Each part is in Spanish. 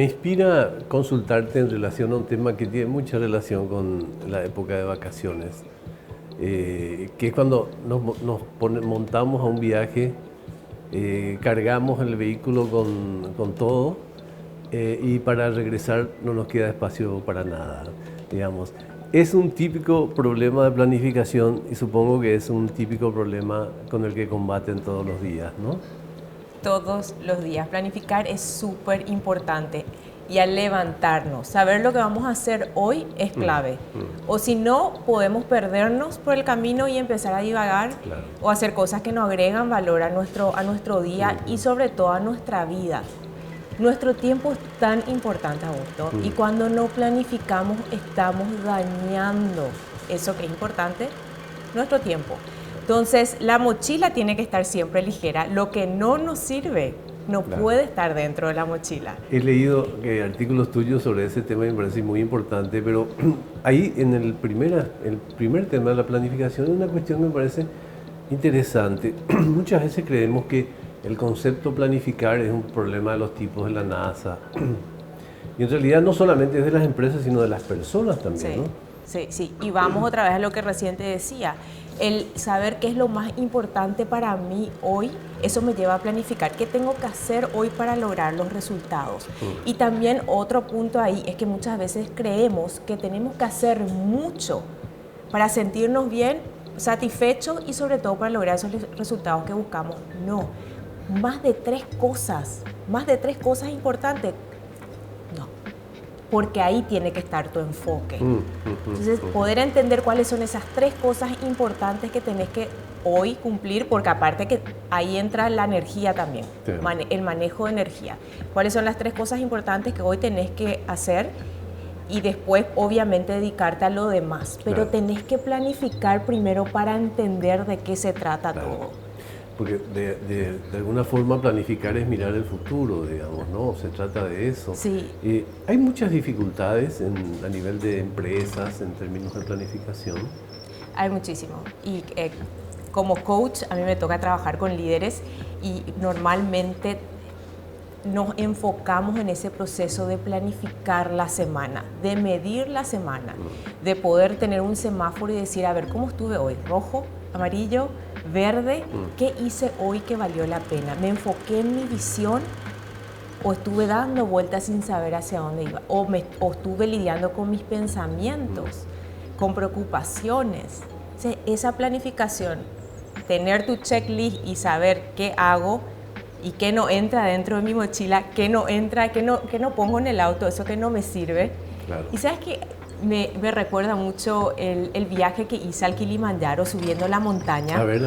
Me inspira consultarte en relación a un tema que tiene mucha relación con la época de vacaciones, que es cuando montamos a un viaje, cargamos el vehículo con todo y para regresar no nos queda espacio para nada, digamos. Es un típico problema de planificación y supongo que es un típico problema con el que combaten todos los días, ¿no? Todos los días. Planificar es súper importante y al levantarnos, saber lo que vamos a hacer hoy es clave. O si no, podemos perdernos por el camino y empezar a divagar Claro. o hacer cosas que no agregan valor a nuestro día y sobre todo a nuestra vida. Nuestro tiempo es tan importante, Augusto, y cuando no planificamos estamos dañando eso que es importante, nuestro tiempo. Entonces, la mochila tiene que estar siempre ligera. Lo que no nos sirve no Claro. puede estar dentro de la mochila. He leído artículos tuyos sobre ese tema y me parece muy importante, pero ahí en el primer tema de la planificación es una cuestión que me parece interesante. Muchas veces creemos que el concepto planificar es un problema de los tipos de la NASA. Y en realidad no solamente es de las empresas, sino de las personas también, Sí, ¿no? sí. Y vamos otra vez a lo que recién te decía. El saber qué es lo más importante para mí hoy, eso me lleva a planificar qué tengo que hacer hoy para lograr los resultados. Y también otro punto ahí es que muchas veces creemos que tenemos que hacer mucho para sentirnos bien, satisfechos y sobre todo para lograr esos resultados que buscamos. No, más de tres cosas importantes. No, porque ahí tiene que estar tu enfoque. Entonces, poder entender cuáles son esas tres cosas importantes que tenés que hoy cumplir, porque aparte que ahí entra la energía también, Sí. El manejo de energía. ¿Cuáles son las tres cosas importantes que hoy tenés que hacer? Y después, obviamente, dedicarte a lo demás. Pero Claro. tenés que planificar primero para entender de qué se trata todo. Porque de alguna forma planificar es mirar el futuro, digamos, ¿no? Se trata de eso. Sí. Hay muchas dificultades a nivel de empresas en términos de planificación. Hay muchísimo. Y como coach, a mí me toca trabajar con líderes y normalmente nos enfocamos en ese proceso de planificar la semana, de medir la semana, de poder tener un semáforo y decir, a ver, ¿cómo estuve hoy? ¿Rojo? ¿Amarillo? ¿Verde? ¿Qué hice hoy que valió la pena? ¿Me enfoqué en mi visión o estuve dando vueltas sin saber hacia dónde iba? ¿O estuve lidiando con mis pensamientos, con preocupaciones? O sea, esa planificación, tener tu checklist y saber qué hago y qué no entra dentro de mi mochila, qué no entra, qué no pongo en el auto, eso que no me sirve. Claro. Y sabes que me recuerda mucho el viaje que hice al Kilimanjaro subiendo la montaña. A ver.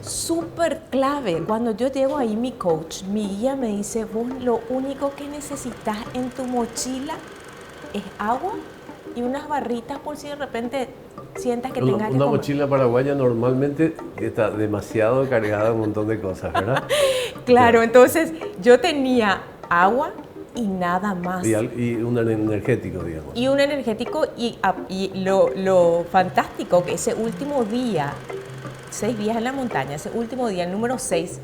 Súper clave. Cuando yo llego ahí, mi coach, mi guía me dice, vos lo único que necesitas en tu mochila es agua y unas barritas por si de repente sientas que tengas que Una comer. mochila paraguaya normalmente está demasiado cargada de un montón de cosas, ¿verdad? Claro, entonces yo tenía agua y nada más. Y un energético, digamos. Y un energético y lo fantástico que ese último día, 6 días en la montaña, ese último día, el número 6,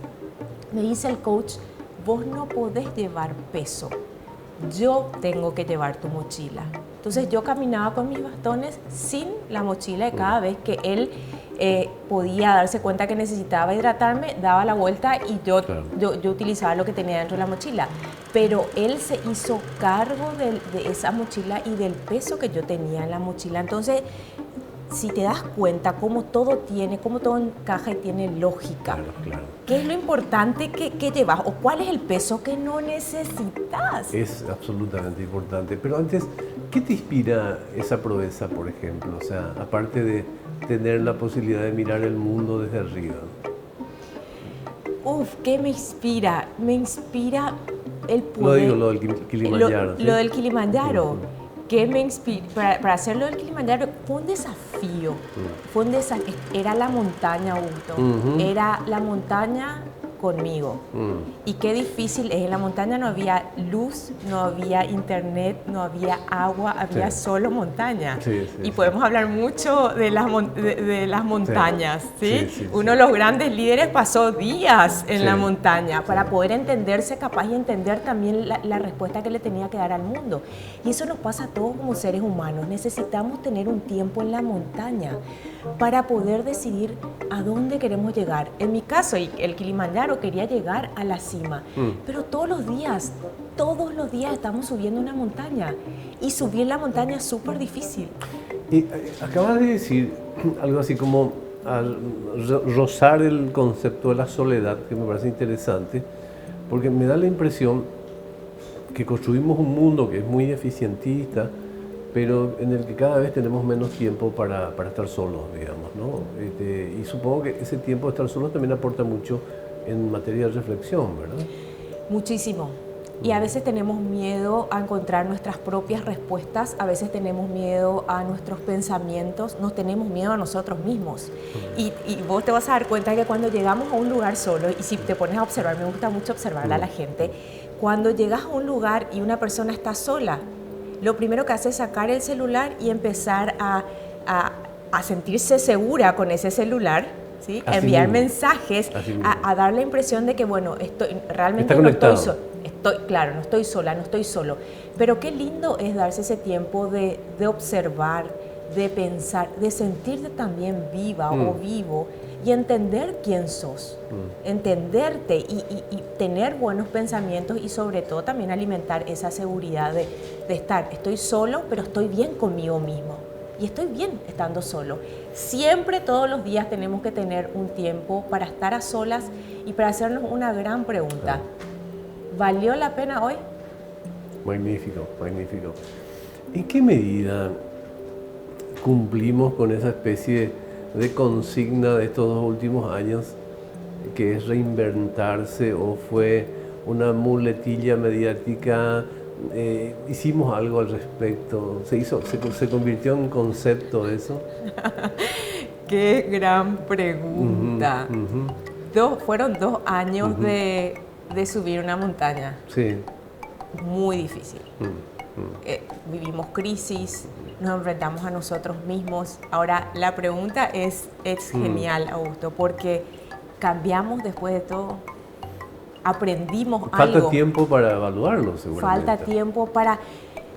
me dice el coach, vos no podés llevar peso, yo tengo que llevar tu mochila. Entonces yo caminaba con mis bastones sin la mochila y cada vez que él podía darse cuenta que necesitaba hidratarme, daba la vuelta y yo utilizaba lo que tenía dentro de la mochila. Pero él se hizo cargo de esa mochila y del peso que yo tenía en la mochila. Entonces, si te das cuenta cómo todo encaja y tiene lógica. Claro. ¿Qué es lo importante que llevas o cuál es el peso que no necesitas? Es absolutamente importante. Pero antes, ¿qué te inspira esa proeza, por ejemplo? O sea, aparte de tener la posibilidad de mirar el mundo desde arriba. ¿Qué me inspira? Me inspira el poder. Lo del Kilimanjaro. ¿Sí? Lo del Kilimanjaro. ¿Qué me inspira? Para hacerlo del Kilimanjaro fue un desafío. Era la montaña, Augusto. Era la montaña conmigo. Y qué difícil es. En la montaña no había luz, no había internet, no había agua, había solo montaña. Y podemos hablar mucho de las montañas. ¿Sí? Uno de los grandes líderes pasó días en la montaña para poder entenderse capaz y entender también la respuesta que le tenía que dar al mundo. Y eso nos pasa a todos como seres humanos. Necesitamos tener un tiempo en la montaña para poder decidir a dónde queremos llegar. En mi caso, el Kilimanjaro quería llegar a la cima, pero todos los días estamos subiendo una montaña y subir la montaña es súper difícil. Y acabas de decir algo así como al rozar el concepto de la soledad, que me parece interesante, porque me da la impresión que construimos un mundo que es muy eficientista, pero en el que cada vez tenemos menos tiempo para estar solos, digamos, ¿no? Y supongo que ese tiempo de estar solos también aporta mucho en materia de reflexión, ¿verdad? Muchísimo. Y a veces tenemos miedo a encontrar nuestras propias respuestas, a veces tenemos miedo a nuestros pensamientos, nos tenemos miedo a nosotros mismos. Y vos te vas a dar cuenta que cuando llegamos a un lugar solo, y si te pones a observar, me gusta mucho observar a la gente, cuando llegas a un lugar y una persona está sola, lo primero que hace es sacar el celular y empezar a sentirse segura con ese celular, ¿sí? Enviar mensajes, a dar la impresión de que, bueno, realmente no estoy sola. Claro, no estoy sola, no estoy solo. Pero qué lindo es darse ese tiempo de observar, de pensar, de sentirte también viva o vivo y entender quién sos, entenderte y tener buenos pensamientos y sobre todo también alimentar esa seguridad de estoy solo, pero estoy bien conmigo mismo y estoy bien estando solo. Siempre, todos los días tenemos que tener un tiempo para estar a solas y para hacernos una gran pregunta. ¿Valió la pena hoy? Magnífico, magnífico. ¿En qué medida cumplimos con esa especie de consigna de estos 2 últimos años, que es reinventarse, o fue una muletilla mediática? ¿Hicimos algo al respecto? ¿Se convirtió en concepto eso? Qué gran pregunta. Fueron 2 años de subir una montaña. Sí. Muy difícil. Vivimos crisis, nos enfrentamos a nosotros mismos. Ahora, la pregunta es genial, Augusto, porque cambiamos después de todo, aprendimos algo. Falta tiempo para evaluarlo, seguramente.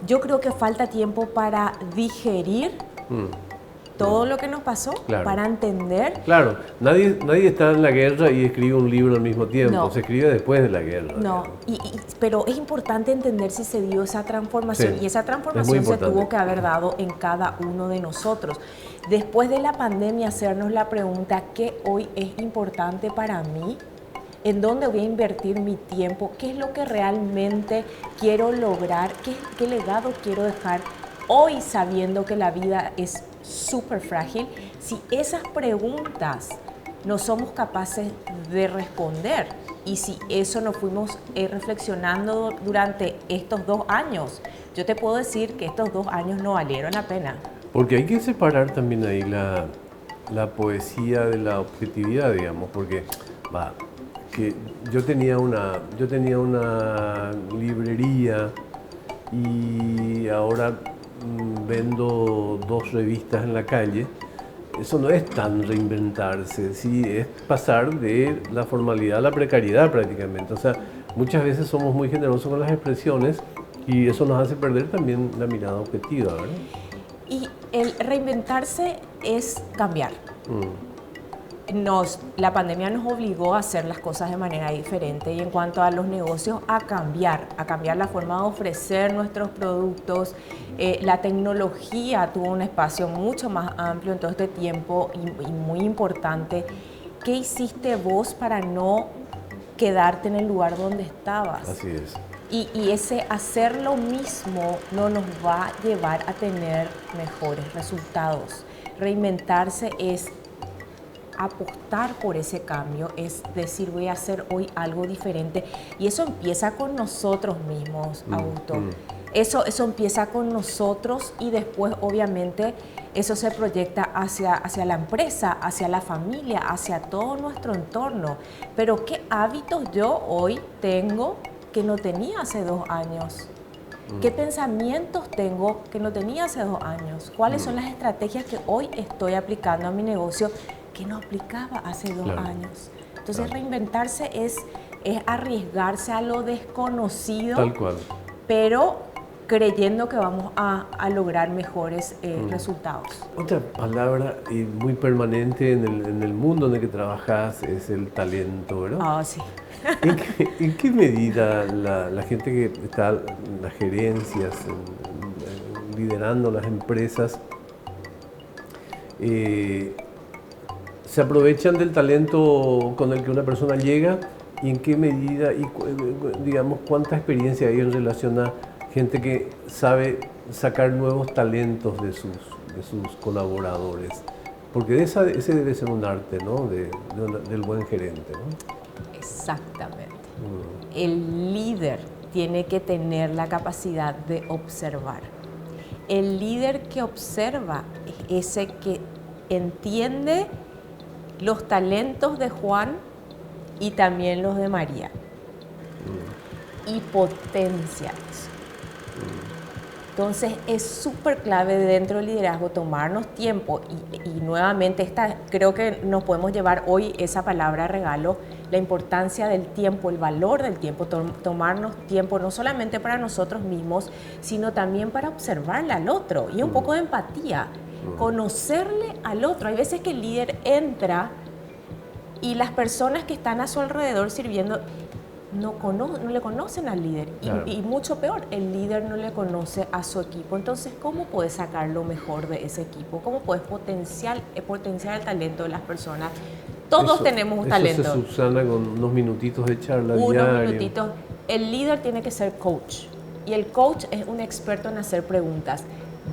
Yo creo que falta tiempo para digerir todo lo que nos pasó, para entender. Claro, nadie está en la guerra y escribe un libro al mismo tiempo, se escribe después de la guerra. No, pero es importante entender si se dio esa transformación, y esa transformación se tuvo que haber dado en cada uno de nosotros. Después de la pandemia, hacernos la pregunta, ¿qué hoy es importante para mí? ¿En dónde voy a invertir mi tiempo? ¿Qué es lo que realmente quiero lograr? ¿Qué legado quiero dejar hoy, sabiendo que la vida es súper frágil? Si esas preguntas no somos capaces de responder, y si eso nos fuimos reflexionando durante estos 2 años, yo te puedo decir que estos 2 años no valieron la pena. Porque hay que separar también ahí la poesía de la objetividad, digamos, porque que yo tenía una librería y ahora vendo 2 revistas en la calle. Eso no es tan reinventarse, sí, es pasar de la formalidad a la precariedad prácticamente. O sea, muchas veces somos muy generosos con las expresiones y eso nos hace perder también la mirada objetiva, ¿verdad? Y el reinventarse es cambiar. La pandemia nos obligó a hacer las cosas de manera diferente, y en cuanto a los negocios, a cambiar la forma de ofrecer nuestros productos. La tecnología tuvo un espacio mucho más amplio en todo este tiempo y muy importante. ¿Qué hiciste vos para no quedarte en el lugar donde estabas? Así es. Y ese hacer lo mismo no nos va a llevar a tener mejores resultados. Reinventarse es apostar por ese cambio, es decir, voy a hacer hoy algo diferente, y eso empieza con nosotros mismos, Augusto. Eso empieza con nosotros y después obviamente eso se proyecta hacia la empresa, hacia la familia, hacia todo nuestro entorno. Pero ¿qué hábitos yo hoy tengo que no tenía hace 2 años? ¿Qué pensamientos tengo que no tenía hace 2 años? ¿Cuáles son las estrategias que hoy estoy aplicando a mi negocio que no aplicaba hace 2 años? Entonces reinventarse es arriesgarse a lo desconocido, Tal cual. pero creyendo que vamos a lograr mejores resultados. Otra palabra y muy permanente en el mundo en el que trabajas es el talento, ¿verdad? Ah, sí. ¿En qué medida la gente que está en las gerencias, liderando las empresas, se aprovechan del talento con el que una persona llega? ¿Y en qué medida, digamos, cuánta experiencia hay en relación a gente que sabe sacar nuevos talentos de sus colaboradores? Porque ese debe ser un arte, ¿no? Del buen gerente, ¿no? Exactamente. El líder tiene que tener la capacidad de observar. El líder que observa es ese que entiende los talentos de Juan y también los de María y potencia eso. Entonces es súper clave dentro del liderazgo tomarnos tiempo y nuevamente creo que nos podemos llevar hoy esa palabra regalo, la importancia del tiempo, el valor del tiempo, tomarnos tiempo no solamente para nosotros mismos, sino también para observarle al otro y un poco de empatía, conocerle al otro. Hay veces que el líder entra y las personas que están a su alrededor sirviendo no le conocen al líder. Claro. Y mucho peor, el líder no le conoce a su equipo. Entonces, ¿cómo puedes sacar lo mejor de ese equipo? ¿Cómo puedes potenciar el talento de las personas? Todos tenemos un talento. Eso se subsana con unos minutitos de charla diario. Unos minutitos. El líder tiene que ser coach. Y el coach es un experto en hacer preguntas.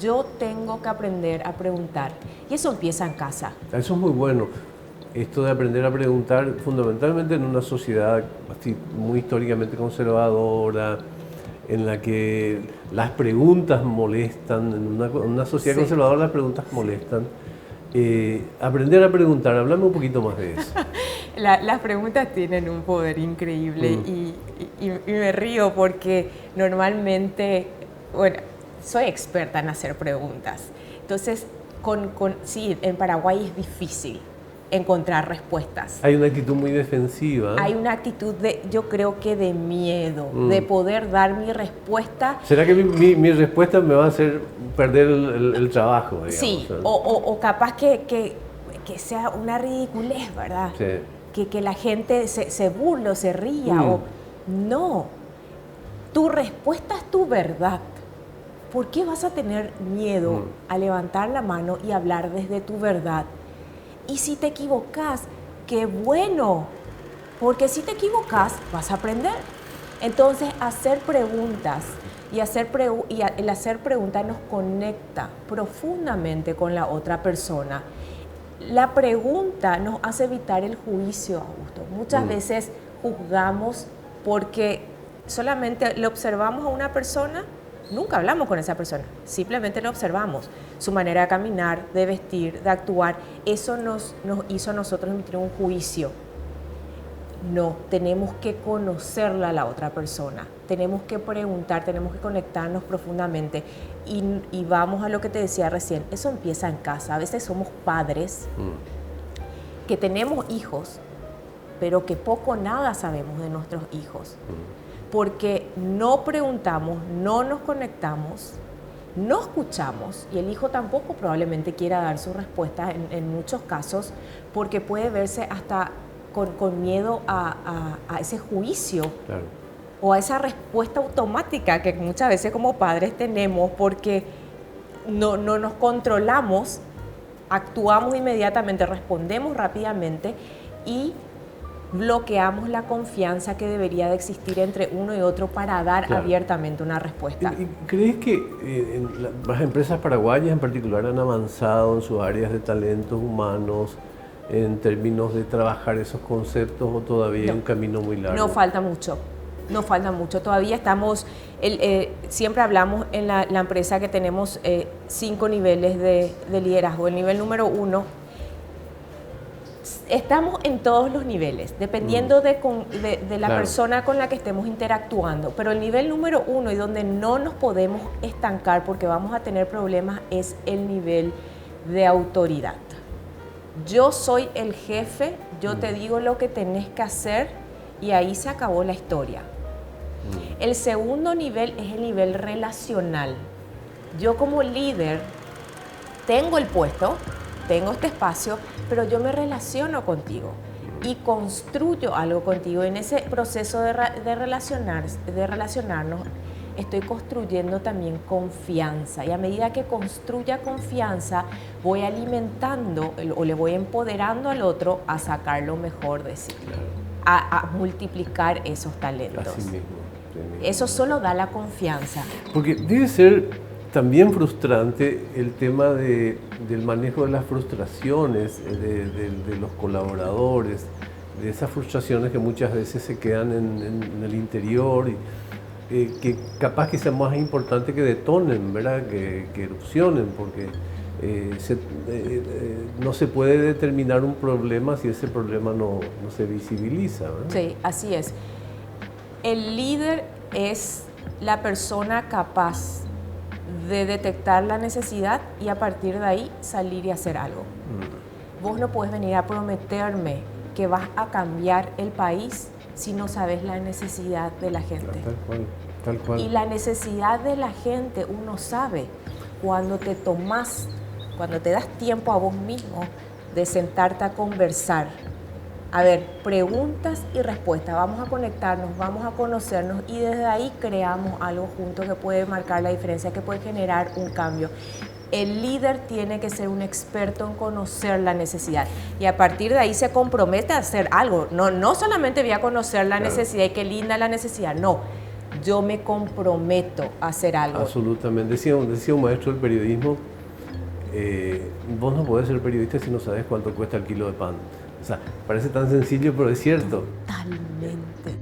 Yo tengo que aprender a preguntar. Y eso empieza en casa. Eso es muy bueno. Esto de aprender a preguntar, fundamentalmente en una sociedad así, muy históricamente conservadora, en la que las preguntas molestan, en una sociedad conservadora las preguntas molestan. Aprender a preguntar, háblame un poquito más de eso. Las preguntas tienen un poder increíble y me río porque normalmente, bueno, soy experta en hacer preguntas. Entonces, sí, en Paraguay es difícil encontrar respuestas. Hay una actitud muy defensiva. Hay una actitud yo creo que de miedo, de poder dar mi respuesta. ¿Será que mi respuesta me va a hacer perder el trabajo? Digamos? Sí, o capaz que sea una ridiculez, ¿verdad? Sí. Que la gente se burle o se ría. No, tu respuesta es tu verdad. ¿Por qué vas a tener miedo a levantar la mano y hablar desde tu verdad? Y si te equivocas, qué bueno, porque si te equivocas vas a aprender. Entonces, hacer preguntas y el hacer preguntas nos conecta profundamente con la otra persona. La pregunta nos hace evitar el juicio, Augusto. Muchas veces juzgamos porque solamente le observamos a una persona. Nunca hablamos con esa persona, simplemente lo observamos. Su manera de caminar, de vestir, de actuar, eso nos hizo a nosotros emitir un juicio. No, tenemos que conocerla a la otra persona, tenemos que preguntar, tenemos que conectarnos profundamente. Y vamos a lo que te decía recién, eso empieza en casa. A veces somos padres que tenemos hijos, pero que poco o nada sabemos de nuestros hijos. Porque no preguntamos, no nos conectamos, no escuchamos y el hijo tampoco probablemente quiera dar su respuesta en muchos casos porque puede verse hasta con miedo a ese juicio. Claro. O a esa respuesta automática que muchas veces como padres tenemos porque no nos controlamos, actuamos inmediatamente, respondemos rápidamente y bloqueamos la confianza que debería de existir entre uno y otro para dar abiertamente una respuesta. ¿Y crees que las empresas paraguayas en particular han avanzado en sus áreas de talentos humanos en términos de trabajar esos conceptos o todavía hay un camino muy largo? No, falta mucho. Nos falta mucho. Todavía estamos, siempre hablamos en la empresa que tenemos 5 niveles de liderazgo. El nivel número 1, estamos en todos los niveles, dependiendo de la Claro. persona con la que estemos interactuando. Pero el nivel número 1 y donde no nos podemos estancar porque vamos a tener problemas es el nivel de autoridad. Yo soy el jefe, yo te digo lo que tenés que hacer y ahí se acabó la historia. El segundo nivel es el nivel relacional. Yo como líder tengo el puesto, tengo este espacio, pero yo me relaciono contigo y construyo algo contigo. En ese proceso de relacionarnos, estoy construyendo también confianza. Y a medida que construya confianza, voy alimentando o le voy empoderando al otro a sacar lo mejor de sí, Claro. a multiplicar esos talentos. Así mismo. Eso solo da la confianza. Porque debe ser también frustrante el tema del manejo de las frustraciones de los colaboradores, de esas frustraciones que muchas veces se quedan en el interior y que capaz que sea más importante que detonen, ¿verdad? Que erupcionen, porque no se puede determinar un problema si ese problema no se visibiliza, ¿verdad? Sí, así es. El líder es la persona capaz de detectar la necesidad y a partir de ahí salir y hacer algo. Vos no puedes venir a prometerme que vas a cambiar el país si no sabes la necesidad de la gente. Tal cual, tal cual. Y la necesidad de la gente uno sabe cuando te tomás, cuando te das tiempo a vos mismo de sentarte a conversar. A ver, preguntas y respuestas. Vamos a conectarnos, vamos a conocernos y desde ahí creamos algo juntos que puede marcar la diferencia, que puede generar un cambio. El líder tiene que ser un experto en conocer la necesidad y a partir de ahí se compromete a hacer algo. No solamente voy a conocer la necesidad y qué linda la necesidad, no. Yo me comprometo a hacer algo. Absolutamente. Decía un maestro del periodismo, vos no podés ser periodista si no sabes cuánto cuesta el kilo de pan. O sea, parece tan sencillo, pero es cierto. Totalmente.